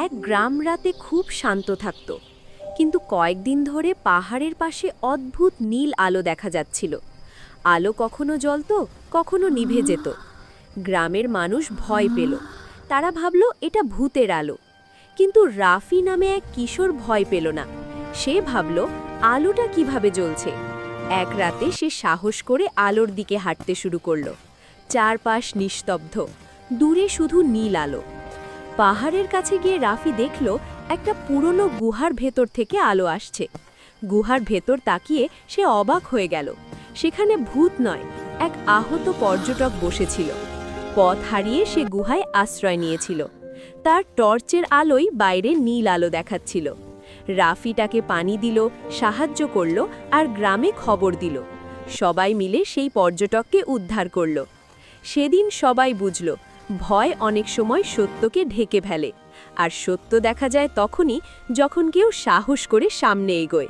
এক গ্রাম রাতে খুব শান্ত থাকত, কিন্তু কয়েকদিন ধরে পাহাড়ের পাশে অদ্ভুত নীল আলো দেখা যাচ্ছিল। আলো কখনো জ্বলতো, কখনো নিভে যেত। গ্রামের মানুষ ভয় পেল। তারা ভাবল এটা ভূতের আলো। কিন্তু রাফি নামে এক কিশোর ভয় পেল না। সে ভাবল আলোটা কিভাবে জ্বলছে। এক রাতে সে সাহস করে আলোর দিকে হাঁটতে শুরু করল। চারপাশ নিস্তব্ধ, দূরে শুধু নীল আলো। পাহাড়ের কাছে গিয়ে রাফি দেখল একটা পুরনো গুহার ভেতর থেকে আলো আসছে। গুহার ভেতর তাকিয়ে সে অবাক হয়ে গেল। সেখানে ভূত নয়, এক আহত পর্যটক বসেছিল। পথ হারিয়ে সে গুহায় আশ্রয় নিয়েছিল। তার টর্চের আলোয় বাইরে নীল আলো দেখাচ্ছিল। রাফি তাকে পানি দিল, সাহায্য করল আর গ্রামে খবর দিল। সবাই মিলে সেই পর্যটককে উদ্ধার করল। সেদিন সবাই বুঝল, ভয় অনেক সময় সত্যকে ঢেকে ফেলে, আর সত্য দেখা যায় তখনই যখন কেউ সাহস করে সামনে এগোয়।